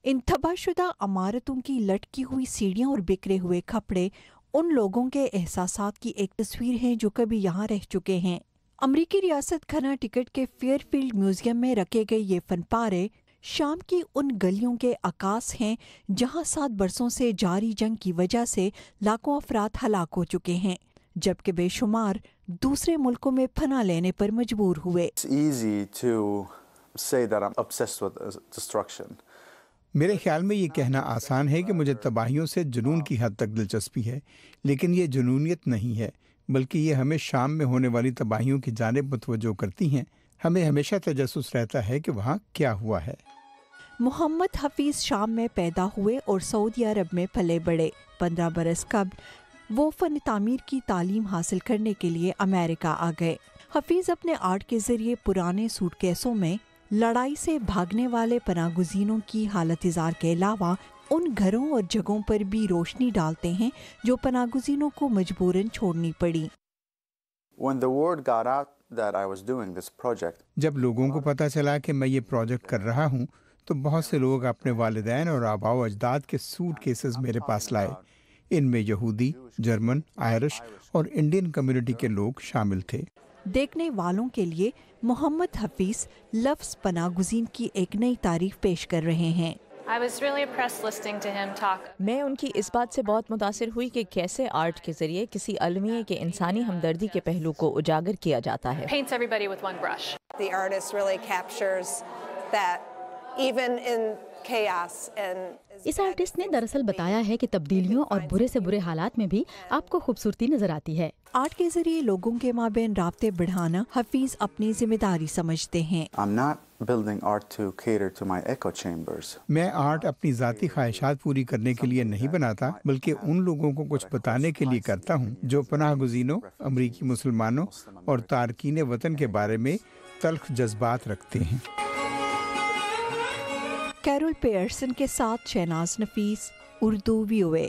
ان तबाहशुदा इमारतों की लटकी हुई सीढ़ियां और बिखरे हुए कपड़े उन लोगों के एहसासात की एक तस्वीर है जो कभी यहाँ रह चुके हैं। अमरीकी रियासत कनेटिकट के फेयरफील्ड म्यूजियम में रखे गए ये फनपारे शाम की उन गलियों के अक्कास हैं जहां 7 बरसों से जारी जंग की वजह से लाखों अफराद हलाक हो चुके हैं, जबकि बेशुमार दूसरे मुल्कों में पनाह लेने पर मजबूर हुए। मेरे ख्याल में ये कहना आसान है कि मुझे तबाहियों से जुनून की हद तक दिलचस्पी है, लेकिन ये जुनूनियत नहीं है, बल्कि ये हमें शाम में होने वाली तबाहियों की जानिब मुतवज्जो करती हैं। हमें हमेशा तजस्सुस रहता है कि वहाँ क्या हुआ है। मोहम्मद हफीज शाम में पैदा हुए और सऊदी अरब में पले बढ़े। 15 बरस कबल वो फन तामीर की तालीम हासिल करने के लिए अमेरिका आ गए। हफीज अपने आर्ट के जरिए पुराने सूटकेसों में लड़ाई से भागने वाले पनाहगुज़ीनों की हालत-इज़ार के अलावा उन घरों और जगहों पर भी रोशनी डालते हैं जो पनाहगुज़ीनों को मजबूरन छोड़नी पड़ी। जब लोगों को पता चला कि मैं ये प्रोजेक्ट कर रहा हूँ तो बहुत से लोग अपने वालिदैन और आबाओ अजदाद के सूट केसेस मेरे पास लाए। इनमें यहूदी, जर्मन, आयरिश और इंडियन कम्युनिटी के लोग शामिल थे। देखने वालों के लिए मोहम्मद हफीज लफ्ज़ पनाहगुज़ीन की एक नई तारीफ पेश कर रहे हैं। मैं उनकी इस बात से बहुत मुतासिर हुई कि कैसे आर्ट के जरिए किसी अलमिये के इंसानी हमदर्दी के पहलू को उजागर किया जाता है। इस आर्टिस्ट ने दरअसल बताया है कि तब्दीलियों और बुरे से बुरे हालात में भी आपको खूबसूरती नजर आती है। आर्ट के जरिए लोगों के माबेन राब्ते बढ़ाना हफीज अपनी जिम्मेदारी समझते हैं। मैं आर्ट अपनी ज़ाती ख्वाहिशात पूरी करने के लिए नहीं बनाता, बल्कि उन लोगों को कुछ बताने के लिए करता हूँ जो पनाहगुज़ीनों, अमरीकी मुसलमानों और तारकीन वतन के बारे में तल्ख जज्बात रखते हैं। कैरोल पेयर्सन के साथ शहनाज नफीस, उर्दू VOA।